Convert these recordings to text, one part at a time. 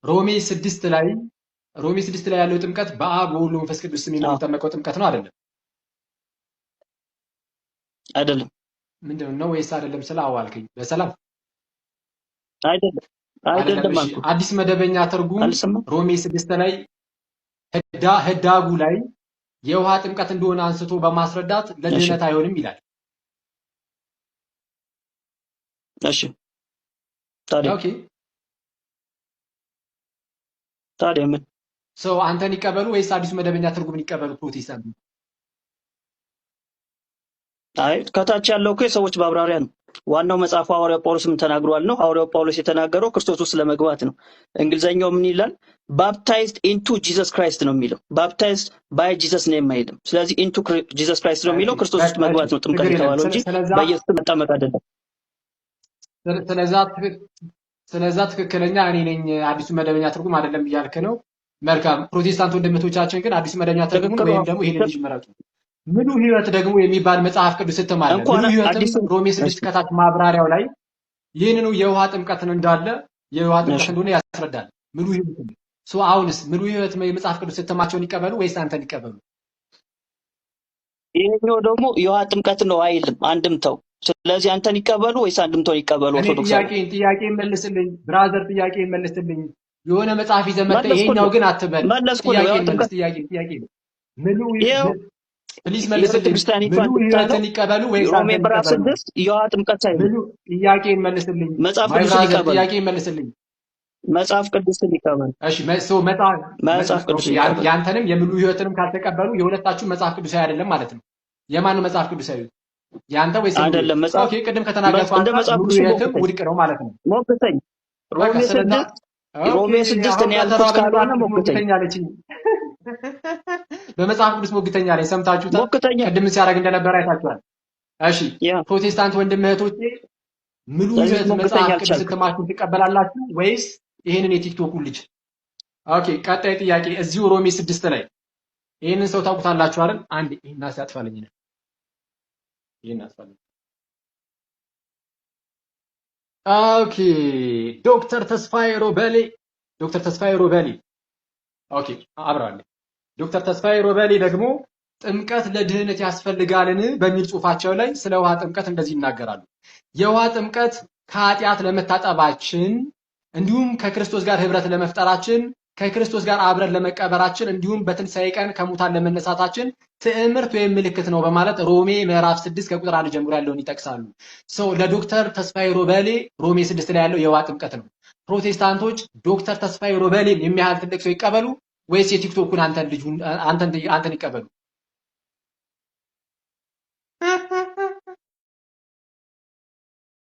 ሮሜ 6 ላይ ያለው ጥምቀት በአብ በወልድ በመንፈስ ቅዱስ ስም የምንጠመቀው ጥምቀት ነው አይደለም? አይደለም። ምንድነው ነው ወይስ አይደለም? ስለ አዋልከኝ በሰላም አይደለም አይደለም እሺ፣ አልኩህ። አዲስ መደበኛ ትርጉም አልሰማም። ሮሜ 6 ላይ ህዳጉ ላይ የውሃ ጥምቀት እንደሆነ አንስቶ በማስረዳት ለድህነት አይሆንም ይላል። እሺ ታዲያ ኦኬ ታዲያ ምን ሰው አንተን ይቀበሉ ወይስ አዲሱ መደበኛ ትርጉምን ይቀበሉ? ፕሮቴስታንት አይ ከታች ያለው እኮ የሰዎች ማብራሪያ ነው። ዋናው መጽሐፉ ሐዋርያው ጳውሎስም ተናግሯል ነው። ሐዋርያው ጳውሎስ የተናገረው ክርስቶስ ውስጥ ለመግባት ነው። እንግሊዘኛው ምን ይላል? ባፕታይዝድ ኢንቱ ጂሰስ ክራይስት ነው የሚለው። ባፕታይዝድ ባይ ጂሰስ ኔም አይልም። ስለዚህ ኢንቱ ጂሰስ ክራይስት ነው የሚለው። ክርስቶስ ውስጥ መግባት ነው ጥምቀት የተባለው እንጂ በኢየሱስ መጠመቅ አይደለም። ስለዛ ትክክለኛ እኔ ነኝ አዲሱ መደበኛ ትርጉም አይደለም እያልክ ነው። መልካም ፕሮቴስታንት ወንድሞቻችን ግን አዲሱ መደበኛ ትርጉም ወይም ደግሞ ይሄን ልጅ መረጡ። ምሉ ህይወት ደግሞ የሚባል መጽሐፍ ቅዱስ ስትማለ ምሉ ህይወትም ሮሜ 6 ከታች ማብራሪያው ላይ ይህንኑ የውሃ ጥምቀትን እንዳለ የውሃ ጥምቀት እንደሆነ ያስረዳል። ምሉ ህይወት አሁንስ ምሉ ህይወት የመጽሐፍ ቅዱስ ስትማቸውን ይቀበሉ ወይስ አንተን ይቀበሉ? ይሄኛው ደግሞ የውሃ ጥምቀት ነው አይልም አንድምታው። ስለዚህ አንተን ይቀበሉ ወይስ አንድምታውን ይቀበሉ? ኦርቶዶክስ ጥያቄ መልስልኝ ብራዘር፣ ጥያቄ መልስልኝ። የሆነ መጽሐፍ ይዘህ መጥተህ ይሄኛው ግን አትበል። ጥያቄ ምሉ ፕሊዝ መልስልኝ። ምሉ ህይወትን ይቀበሉ ወይስ ሮሜ ምዕራፍ 6 የውሃ ጥምቀት አይልም። ምሉ ጥያቄን መልስልኝ። መጽሐፍ ቅዱስን ይቀበሉ። ጥያቄን መልስልኝ። መጽሐፍ ቅዱስን ይቀበሉ። እሺ መጽሐፍ ቅዱስ ያንተንም የምሉ ህይወትንም ካልተቀበሉ የሁለታችሁ መጽሐፍ ቅዱሳዊ አይደለም ማለት ነው። የማን ነው መጽሐፍ ቅዱሳዊ? ያንተ ወይስ አይደለም? መጽሐፍ ኦኬ፣ ቅድም ከተናገርኩ አንተ ሙሉ ህይወትም ውድቅ ነው ማለት ነው። ሞክተኝ ሮሜ 6 ነው ያልኩት ካልሆነ ሞክተኝ አለችኝ። በመጽሐፍ ቅዱስ ሞግተኛ ላይ ሰምታችሁታል። ቅድም ሲያደርግ እንደነበረ አይታችኋል። እሺ ፕሮቴስታንት ወንድም እህቶቼ ሙሉ ህይወት መጽሐፍ ቅዱስ ስትማችሁ ትቀበላላችሁ ወይስ ይሄንን የቲክቶክ ልጅ? ኦኬ ቀጣይ ጥያቄ እዚሁ ሮሜ 6 ላይ ይሄንን ሰው ታውቁታላችሁ አይደል? አንድ ይሄን አስያጥፋልኝ ነው ይሄን አስፋልኝ። ኦኬ ዶክተር ተስፋዬ ሮበሌ ኦኬ አብራለሁ። ዶክተር ተስፋዬ ሮበሌ ደግሞ ጥምቀት ለድህነት ያስፈልጋልን በሚል ጽሑፋቸው ላይ ስለ ውሃ ጥምቀት እንደዚህ ይናገራሉ። የውሃ ጥምቀት ከኃጢአት ለመታጠባችን እንዲሁም ከክርስቶስ ጋር ህብረት ለመፍጠራችን ከክርስቶስ ጋር አብረን ለመቀበራችን እንዲሁም በትንሣኤ ቀን ከሙታን ለመነሳታችን ትዕምርት ወይም ምልክት ነው በማለት ሮሜ ምዕራፍ 6 ከቁጥር 1 ጀምሮ ያለውን ይጠቅሳሉ። ለዶክተር ተስፋዬ ሮበሌ ሮሜ 6 ላይ ያለው የውሃ ጥምቀት ነው። ፕሮቴስታንቶች ዶክተር ተስፋዬ ሮበሌን የሚያህል ትልቅ ሰው ይቀበሉ ወይስ የቲክቶኩን አንተን ይቀበሉ?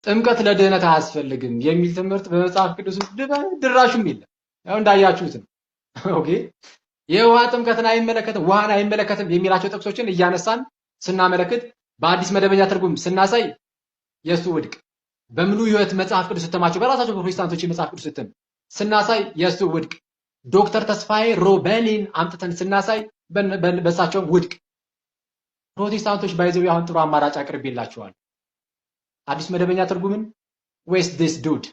ጥምቀት ለድህነት አያስፈልግም የሚል ትምህርት በመጽሐፍ ቅዱስ ድራሹም የለም። ያው እንዳያችሁት ነው። ኦኬ የውሃ ጥምቀትን አይመለከትም ውሃን አይመለከትም የሚላቸው ጥቅሶችን እያነሳን ስናመለክት በአዲስ መደበኛ ትርጉም ስናሳይ የሱ ውድቅ፣ በሙሉ ህይወት መጽሐፍ ቅዱስ ስትማቸው በራሳቸው ፕሮቴስታንቶች የመጽሐፍ ቅዱስ ስትም ስናሳይ የሱ ውድቅ፣ ዶክተር ተስፋዬ ሮበሌን አምጥተን ስናሳይ በሳቸው ውድቅ። ፕሮቴስታንቶች ባይዘው አሁን ጥሩ አማራጭ አቅርቤላችኋል። አዲስ መደበኛ ትርጉምን ወይስ ዲስ ዱድ፣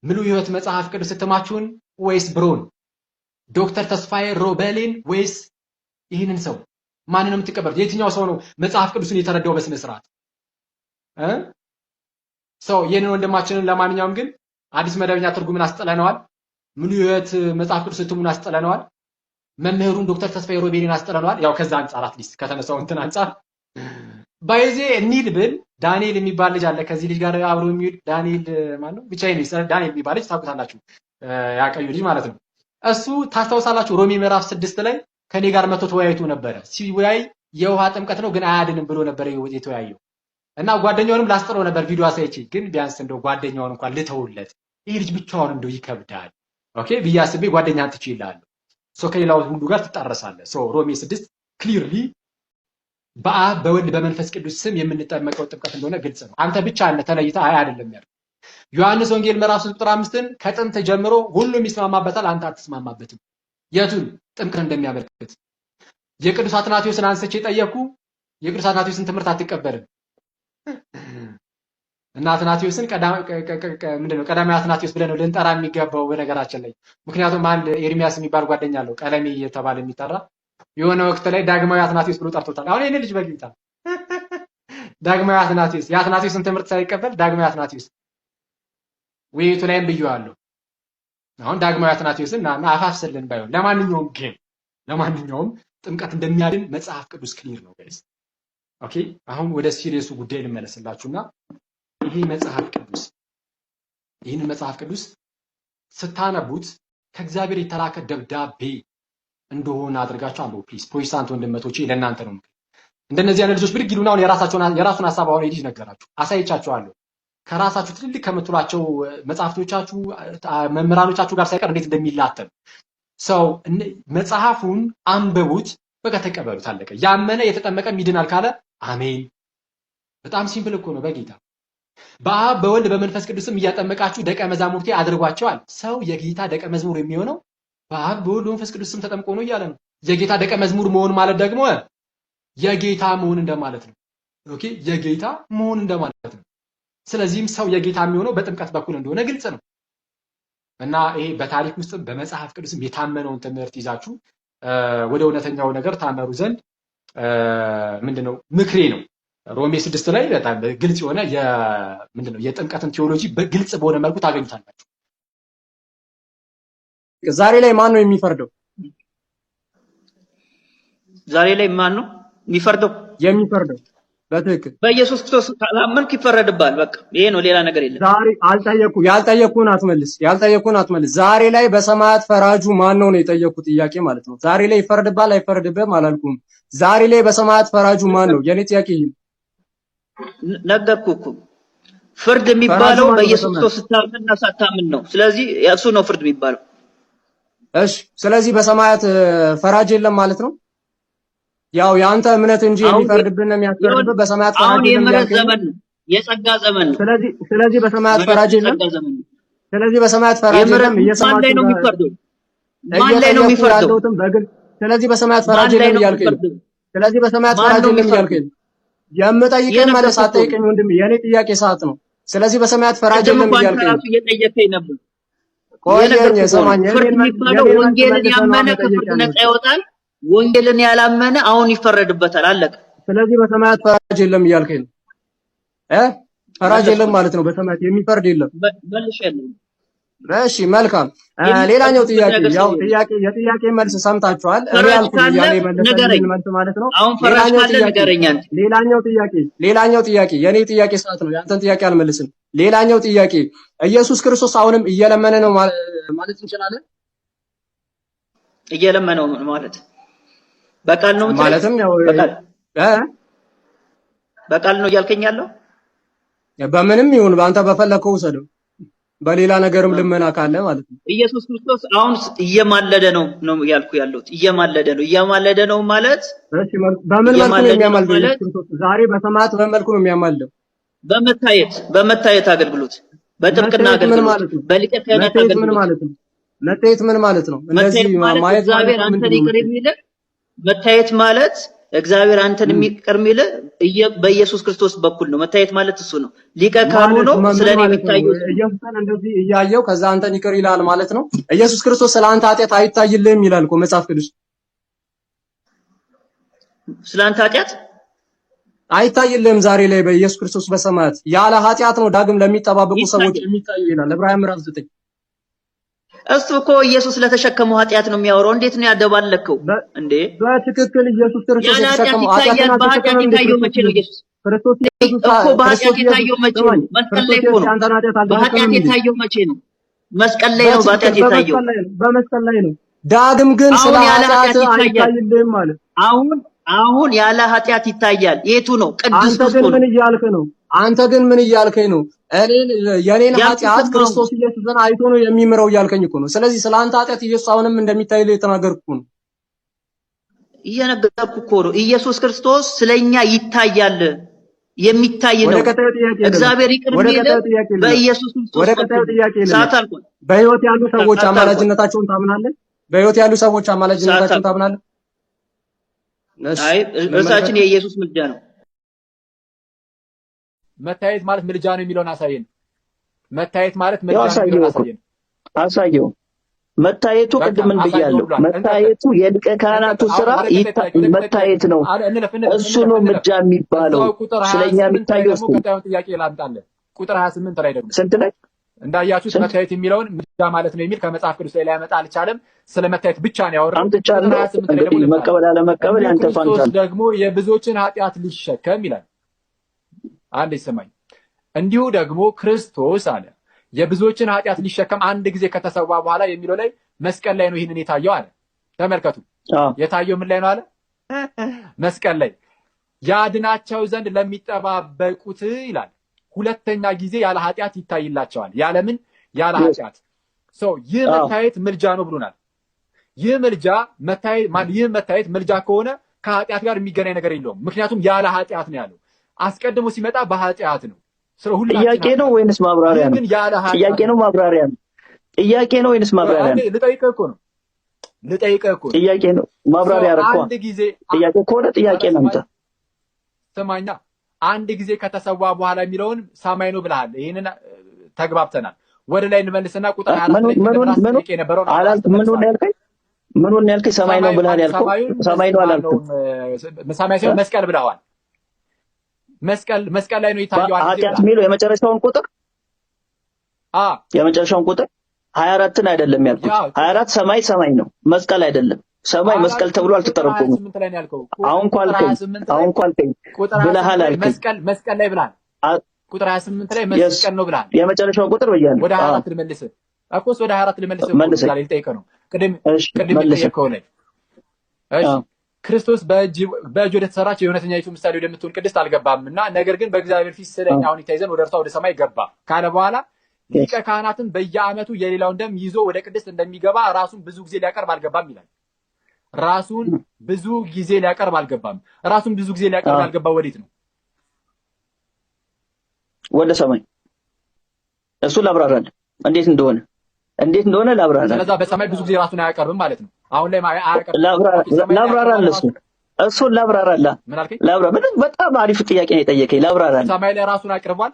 ሙሉ ህይወት መጽሐፍ ቅዱስ ስትማችሁን ወይስ ብሮን፣ ዶክተር ተስፋዬ ሮበሌን ወይስ ይህንን ሰው? ማንንም የምትቀበሉት? የትኛው ሰው ነው መጽሐፍ ቅዱስን የተረዳው በስነ ስርዓት? ይህንን ወንድማችንን ለማንኛውም ግን አዲስ መደበኛ ትርጉምን አስጥለነዋል። ሙሉ ህይወት መጽሐፍ ቅዱስ ስትሙን አስጥለነዋል። መምህሩን ዶክተር ተስፋዬ ሮበሌን አስጥለነዋል። ያው ከዛ አንጻር አትሊስት ከተነሳው እንትን አንጻር ባይዜ እንሂድ ብል ዳንኤል የሚባል ልጅ አለ ከዚህ ልጅ ጋር አብሮ የሚውል ዳንኤል ማለት ብቻ ዳንኤል የሚባል ልጅ ታውቁታላችሁ፣ ያቀዩ ልጅ ማለት ነው። እሱ ታስታውሳላችሁ ሮሜ ምዕራፍ 6 ላይ ከኔ ጋር መጥቶ ተወያይቶ ነበረ። ሲወያይ የውሃ ጥምቀት ነው ግን አያድንም ብሎ ነበር የተወያየው እና ጓደኛውንም ላስጥለው ነበር ቪዲዮ አሳይቼ፣ ግን ቢያንስ እንደው ጓደኛውን እንኳን ልተውለት ይሄ ልጅ ብቻውን እንደው ይከብዳል ኦኬ ብዬ አስቤ ጓደኛህን ትቼ ይልሃለሁ። ከሌላው ሁሉ ጋር ትጣረሳለህ። ሮሜ 6 ክሊርሊ በአብ በወልድ በመንፈስ ቅዱስ ስም የምንጠመቀው ጥምቀት እንደሆነ ግልጽ ነው። አንተ ብቻ አለ ተለይተህ አይደለም ያለው። ዮሐንስ ወንጌል ምዕራፍ 3 ቁጥር 5ን ከጥንት ጀምሮ ሁሉም ይስማማበታል፣ አንተ አትስማማበትም። የቱን ጥምቀት እንደሚያመለክት የቅዱስ አትናቴዎስን አንስቼ ጠየቅኩ። የቅዱስ አትናቴዎስን ትምህርት አትቀበልም። እና አትናቴዎስን ምንድነው ቀዳማዊ አትናቴዎስ ብለን ነው ልንጠራ የሚገባው በነገራችን ላይ። ምክንያቱም አንድ ኤርሚያስ የሚባል ጓደኛ አለው ቀለሜ እየተባለ የሚጠራ የሆነ ወቅት ላይ ዳግማዊ አትናቴዎስ ብሎ ጠርቶታል። አሁን ይሄን ልጅ በግልጣ ዳግማዊ አትናቴዎስ የአትናቴዎስን ትምህርት ሳይቀበል ዳግማዊ አትናቴዎስ ውይይቱ ላይም ብየዋለሁ። አሁን ዳግማዊ አትናቴዎስን እና አፋፍስልን ባይሆን ለማንኛውም ጥምቀት እንደሚያድን መጽሐፍ ቅዱስ ክሊር ነው ጋይስ። ኦኬ አሁን ወደ ሲሪየሱ ጉዳይ ልመለስላችሁና ይህን መጽሐፍ ቅዱስ ስታነቡት ከእግዚአብሔር የተላከ ደብዳቤ እንደሆነ አድርጋችሁ አንብቡ ፕሊዝ። ፕሮቴስታንት ወንድመቶቼ ለእናንተ ነው። እንደነዚህ አይነት ልጆች ብድግ ይሉና አሁን የራሱን ሀሳብ አሁን ልጅ ነገራችሁ አሳይቻችኋለሁ። ከራሳችሁ ትልልቅ ከምትሏቸው መጽሐፍቶቻችሁ መምህራኖቻችሁ ጋር ሳይቀር እንዴት እንደሚላተም ሰው መጽሐፉን አንብቡት፣ በቃ ተቀበሉት፣ አለቀ። ያመነ የተጠመቀ ይድናል ካለ አሜን። በጣም ሲምፕል እኮ ነው። በጌታ በአብ በወልድ በመንፈስ ቅዱስም እያጠመቃችሁ ደቀ መዛሙርቴ አድርጓቸዋል። ሰው የጌታ ደቀ መዝሙር የሚሆነው በአብ በወልድ በመንፈስ ቅዱስም ተጠምቆ ነው እያለ ነው። የጌታ ደቀ መዝሙር መሆን ማለት ደግሞ የጌታ መሆን እንደማለት ነው። ኦኬ የጌታ መሆን እንደማለት ነው። ስለዚህም ሰው የጌታ የሚሆነው በጥምቀት በኩል እንደሆነ ግልጽ ነው እና ይሄ በታሪክ ውስጥም በመጽሐፍ ቅዱስም የታመነውን ትምህርት ይዛችሁ ወደ እውነተኛው ነገር ታመሩ ዘንድ ምንድነው ምክሬ ነው። ሮሜ 6 ላይ በጣም ግልጽ የሆነ ምንድነው የጥምቀትን ቴዎሎጂ በግልጽ በሆነ መልኩ ታገኙታላችሁ። ዛሬ ላይ ማን ነው የሚፈርደው? ዛሬ ላይ ማን ነው የሚፈርደው? በትክክል በኢየሱስ ክርስቶስ ካላመንክ ይፈረድባል። በቃ ይሄ ነው፣ ሌላ ነገር የለም። ዛሬ ያልጠየቁን አትመልስ። ዛሬ ላይ በሰማያት ፈራጁ ማን ነው ነው የጠየቁት ጥያቄ ማለት ነው። ዛሬ ላይ ይፈርድባል አይፈርድብም አላልኩም። ዛሬ ላይ በሰማያት ፈራጁ ማን ነው? የኔ ጥያቄ ይሄ ነገርኩህ እኮ። ፍርድ የሚባለው በኢየሱስ ክርስቶስ ስታምንና ሳታምን ነው። ስለዚህ እሱ ነው ፍርድ የሚባለው። እሺ፣ ስለዚህ በሰማያት ፈራጅ የለም ማለት ነው። ያው ያንተ እምነት እንጂ የሚፈርድብን የሚያስፈርድብህ በሰማያት ፈራጅ የለም። የምህረት ዘመን ነው፣ የጸጋ ዘመን ነው። ስለዚህ በሰማያት ፈራጅ የለም። ስለዚህ በሰማያት ፈራጅ የለም። ማን ላይ ነው የሚፈርደው? ማን ላይ ነው የሚፈርደው? ስለዚህ በሰማያት ፈራጅ የለም እያልከኝ ነው። ስለዚህ በሰማያት ፈራጅ የለም እያልከኝ ነው። የምጠይቀኝ ማለት ሳትጠይቀኝ ወንድም የኔ ጥያቄ ሰዓት ነው። ስለዚህ በሰማያት ፈራጅ የለም እያልከኝ ነው። እየጠየቀኝ ነበር። ቆየኝ ሰማኝ። ወንጌልን ያመነ ከፍርድ ነፃ ይወጣል። ወንጌልን ያላመነ አሁን ይፈረድበታል። አለቀ። ስለዚህ በሰማያት ፈራጅ የለም እያልከኝ ነው። ፈራጅ የለም ማለት ነው። በሰማያት የሚፈርድ የለም። መልሼልኝ። እሺ መልካም። ሌላኛው ጥያቄ ያው የጥያቄ መልስ ሰምታችኋል። እኔ ያልኩት ያኔ መለሰልኝ መልስ ማለት ነው። ሌላኛው ጥያቄ የኔ ጥያቄ ሰዓት ነው። ያንተን ጥያቄ አልመልስም። ሌላኛው ጥያቄ ኢየሱስ ክርስቶስ አሁንም እየለመነ ነው ማለት እንችላለን? እየለመነው ማለት በቃል ነው ማለትም ያው በቃል ነው እያልከኝ ያለው? በምንም ይሁን በአንተ በፈለከው ውሰደው። በሌላ ነገርም ልመና ካለ ማለት ነው። ኢየሱስ ክርስቶስ አሁን እየማለደ ነው ያልኩ ያለሁት። እየማለደ ነው ማለት እሺ፣ በምን መልኩ ነው የሚያማልደው ኢየሱስ ክርስቶስ? ዛሬ በሰማያት በምን መልኩ ነው የሚያማልደው? በመታየት አገልግሎት፣ በጥምቅና አገልግሎት፣ በሊቀ ካህናት አገልግሎት። መታየት ምን ማለት ነው? እንደዚህ ማየት እግዚአብሔር አንተን ይቅር የሚልህ መታየት ማለት እግዚአብሔር አንተን የሚቀር የሚልህ በኢየሱስ ክርስቶስ በኩል ነው። መታየት ማለት እሱ ነው። ሊቀ ካህኑ ነው ስለኔ የሚታየው። ኢየሱስን እንደዚህ እያየው ከዛ አንተን ይቅር ይላል ማለት ነው። ኢየሱስ ክርስቶስ ስለአንተ ኃጢአት አይታይልህም ይላል እኮ መጽሐፍ ቅዱስ። ስለአንተ ኃጢአት አይታይልህም ዛሬ ላይ በኢየሱስ ክርስቶስ በሰማያት ያለ ኃጢአት ነው ዳግም ለሚጠባበቁ ሰዎች የሚታየው ይላል ዕብራውያን ምዕራፍ 9። እሱ እኮ ኢየሱስ ለተሸከመው ኃጢአት ነው የሚያወራው። እንዴት ነው ያደባለከው እንዴ? በትክክል ኢየሱስ ክርስቶስ ለተሸከመው ኃጢአት በኃጢአት የታየው መቼ ነው? ኢየሱስ ክርስቶስ እኮ በኃጢአት የታየው መቼ ነው? መስቀል ላይ እኮ ነው። በኃጢአት የታየው መቼ ነው? መስቀል ላይ ነው በኃጢአት የታየው። በመስቀል ላይ ነው። ዳግም ግን ስለ ኃጢአት አይታይልህም ማለት አሁን ያለ ኃጢአት ይታያል። የቱ ነው? ቅዱስ ክርስቶስ። አንተ ግን ምን እያልከኝ ነው? የኔን ኃጢአት ክርስቶስ ኢየሱስን አይቶ ነው የሚምረው እያልከኝ እኮ ነው። ስለዚህ ስለ አንተ ኃጢአት ኢየሱስ አሁንም እንደሚታይልህ የተናገርኩ ነው። እየነገርኩ እኮ ነው። ኢየሱስ ክርስቶስ ስለኛ ይታያል። የሚታይ ነው። እግዚአብሔር ይቅር የሚልህ በኢየሱስ ክርስቶስ። ወደ ቀጣዩ ጥያቄ በህይወት ያሉ ሰዎች አማላጅነታቸውን ታምናለህ? አይ እርሳችን የኢየሱስ ምልጃ ነው። መታየት ማለት ምልጃ ነው የሚለውን አሳየን። መታየት ማለት ምልጃ ነው የሚለውን አሳየን። አሳየው። መታየቱ ቅድም ምን ብያለሁ? መታየቱ የሊቀ ካህናቱ ስራ መታየት ነው። እሱ ነው ምልጃ የሚባለው። ስለኛ የሚታየው እሱ። ቀጣዩን ጥያቄ ላምጣለን። ቁጥር 28 ላይ ደግሞ ስንት ላይ እንዳያችሁት መታየት የሚለውን ምልጃ ማለት ነው የሚል ከመጽሐፍ ቅዱስ ላይ ሊያመጣ አልቻለም። ስለ መታየት ብቻ ነው ያወራው። አምጥቻለሁ። እንግዲህ መቀበል አለመቀበል ያንተ ፋንታ ክርስቶስ ደግሞ የብዙዎችን ኃጢአት ሊሸከም ይላል። አንድ ይሰማኝ። እንዲሁ ደግሞ ክርስቶስ አለ የብዙዎችን ኃጢአት ሊሸከም አንድ ጊዜ ከተሰዋ በኋላ የሚለው ላይ መስቀል ላይ ነው ይህንን የታየው አለ። ተመልከቱ፣ የታየው ምን ላይ ነው አለ? መስቀል ላይ ያድናቸው ዘንድ ለሚጠባበቁት ይላል። ሁለተኛ ጊዜ ያለ ኃጢአት ይታይላቸዋል። ያለምን? ያለ ኃጢአት። ይህ መታየት ምልጃ ነው ብሎናል። ይህ መታየት ምልጃ ከሆነ ከኃጢአት ጋር የሚገናኝ ነገር የለውም። ምክንያቱም ያለ ኃጢአት ነው ያለው። አስቀድሞ ሲመጣ በኃጢአት ነው። ጥያቄ ነው ወይንስ ማብራሪያ ነው? ጥያቄ ነው ማብራሪያ ነው? ጥያቄ ነው ወይንስ ማብራሪያ ነው? ልጠይቅህ እኮ ነው። ጥያቄ ነው ማብራሪያ አረኳ። አንድ ጊዜ ጥያቄ ከሆነ ጥያቄ ነው። ስማኛ፣ አንድ ጊዜ ከተሰዋ በኋላ የሚለውን ሰማይ ነው ብለሃል። ይሄንን ተግባብተናል። ወደ ላይ እንመልስና ቁጥር 24 ላይ የነበረው ምኑን ያልከኝ? ሰማይ ነው ብለሃል ያልከው ሰማይ ነው አላልኩም። ሰማይ ሳይሆን መስቀል ብለዋል። መስቀል ላይ ነው የታየው። ኃጢአት የሚለው የመጨረሻውን ቁጥር የመጨረሻውን ቁጥር 24ን አይደለም ያልኩት። 24 ሰማይ ነው፣ መስቀል አይደለም። ሰማይ መስቀል ተብሎ አልተተረጎመም። አሁን ኳልከኝ ብለሃል አልከኝ። መስቀል ላይ ብለሃል። ቁጥር 28 ላይ መስቀል ነው ብለሃል። የመጨረሻው ቁጥር ብያለሁ። ወደ 24 ልመልስ እኮስ፣ ወደ 24 ልመልስ ጋር ልጠይቅህ ነው። ቅድም የጠየቅከው ላይ እሺ፣ ክርስቶስ በእጅ ወደ ተሰራች የእውነተኛይቱ ምሳሌ ወደምትሆን ቅድስት አልገባም እና ነገር ግን በእግዚአብሔር ፊት ስለኛ አሁን ይታይዘን ወደ እርሷ ወደ ሰማይ ገባ ካለ በኋላ ሊቀ ካህናትን በየዓመቱ የሌላውን ደም ይዞ ወደ ቅድስት እንደሚገባ ራሱን ብዙ ጊዜ ሊያቀርብ አልገባም ይላል። ራሱን ብዙ ጊዜ ሊያቀርብ አልገባም። ራሱን ብዙ ጊዜ ሊያቀርብ ያልገባው ወዴት ነው? ወደ ሰማይ። እሱ ላብራራለህ እንዴት እንደሆነ ላብራራለህ። ስለዚህ በሰማይ ብዙ ጊዜ ራሱን አያቀርብም ማለት ነው። አሁን ላይ አያቀርብም። ላብራራለህ። እሱን ላብራራለህ። ምን አልከኝ? በጣም አሪፍ ጥያቄ ነው የጠየቀኝ። ላብራራለህ። ሰማይ ላይ ራሱን አቅርቧል።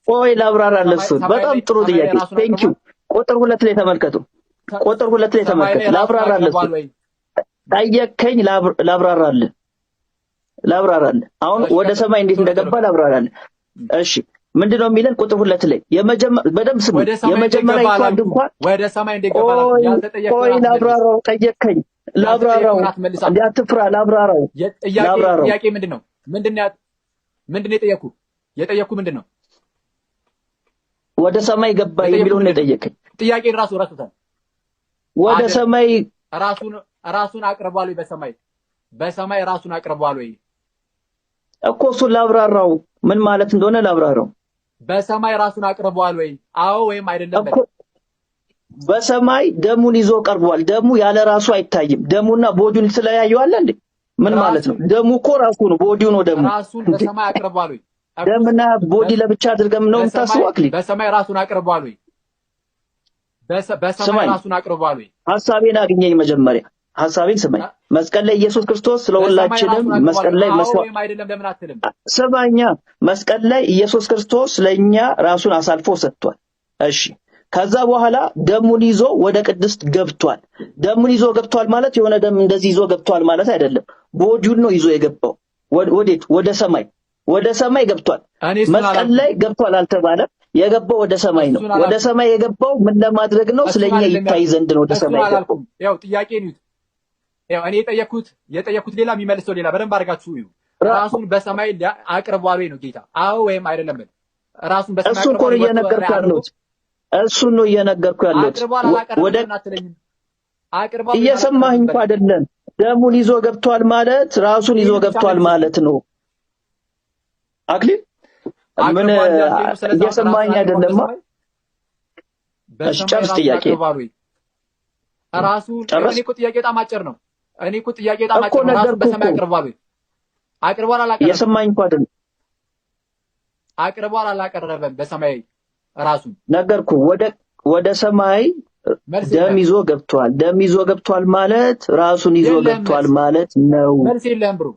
ቆይ ላብራራለህ። እሱን በጣም ጥሩ ጥያቄ። ቴንክ ዩ። ቁጥር 2 ላይ ተመልከቱ። ላብራራለህ። ጠየቀኝ፣ ላብራራለህ። አሁን ወደ ሰማይ እንዴት እንደገባ ላብራራለህ። እሺ፣ ምንድነው የሚለን? ቁጥር 2 ላይ በደንብ ስሙ። የመጀመሪያ ድንኳን ወደ ሰማይ እንደገባ ያልተጠየቀው። ቆይ ላብራራው። ጠየቀኝ፣ ላብራራው። እንዳትፍራ፣ ላብራራው። ጥያቄ ምንድነው የጠየኩ ምንድነው? ወደ ሰማይ ገባ የሚለውን ነው የጠየቀኝ። ጥያቄን ራሱ ረስቷል። ወደ ሰማይ ራሱን አቅርቧል ወይ? በሰማይ ራሱን አቅርቧል ወይ እኮ እሱን ላብራራው። ምን ማለት እንደሆነ ላብራራው። በሰማይ ራሱን አቅርቧል ወይ? አዎ ወይም አይደለም እኮ። በሰማይ ደሙን ይዞ ቀርቧል። ደሙ ያለ ራሱ አይታይም። ደሙና ቦዲውን ስለያየዋል እንዴ? ምን ማለት ነው? ደሙ እኮ ራሱ ነው፣ ቦዲው ነው ደሙ። ራሱን በሰማይ አቅርቧል ወይ? ደምና ቦዲ ለብቻ አድርገን ነው የምታስበው? አክሊል በሰማይ ራሱን አቅርቧል ወይ? በሰማይ ራሱን አቅርቧል ወይ? ሐሳቤን አግኘኝ መጀመሪያ። ሐሳቤን ስማኝ። መስቀል ላይ ኢየሱስ ክርስቶስ ስለሁላችንም መስቀል ላይ መስዋዕት አይደለም። ለምን አትልም? ስማኛ። መስቀል ላይ ኢየሱስ ክርስቶስ ለኛ ራሱን አሳልፎ ሰጥቷል። እሺ፣ ከዛ በኋላ ደሙን ይዞ ወደ ቅድስት ገብቷል። ደሙን ይዞ ገብቷል ማለት የሆነ ደም እንደዚህ ይዞ ገብቷል ማለት አይደለም። ቦዲውን ነው ይዞ የገባው። ወዴት? ወደ ሰማይ ገብቷል። መስቀል ላይ ገብቷል አልተባለም። የገባው ወደ ሰማይ ነው። ወደ ሰማይ የገባው ምን ለማድረግ ነው? ስለኛ ይታይ ዘንድ ነው ወደ ሰማይ የገባው። ያው ጥያቄ ነው። ያው እኔ የጠየኩት ሌላ የሚመልሰው ሌላ። በደንብ አድርጋችሁ እዩ። ራሱን በሰማይ አቅርቧል ወይ ነው ጌታ? አዎ ወይም አይደለም? ራሱን በሰማይ እሱን እኮ ነው እየነገርኩህ ያለሁት። ወደ እየሰማኸኝ እኮ አይደለም። ደሙን ይዞ ገብቷል ማለት ራሱን ይዞ ገብቷል ማለት ነው። አክሊል ምን እየሰማኸኝ አይደለማ? እሺ፣ ጨርስ ጥያቄ። ራሱን እኔ እኮ ጥያቄ በጣም አጭር ነው። ራሱን በሰማይ አቅርቧል ወይ? አቅርቧል አላቀረበም? እየሰማኸኝ እኮ አይደለም። አቅርቧል አላቀረበም? በሰማይ ራሱን ነገርኩህ። ወደ ሰማይ ደም ይዞ ገብቷል። ደም ይዞ ገብቷል ማለት ራሱን ይዞ ገብቷል ማለት ነው። መልስ የለህም ብሩ።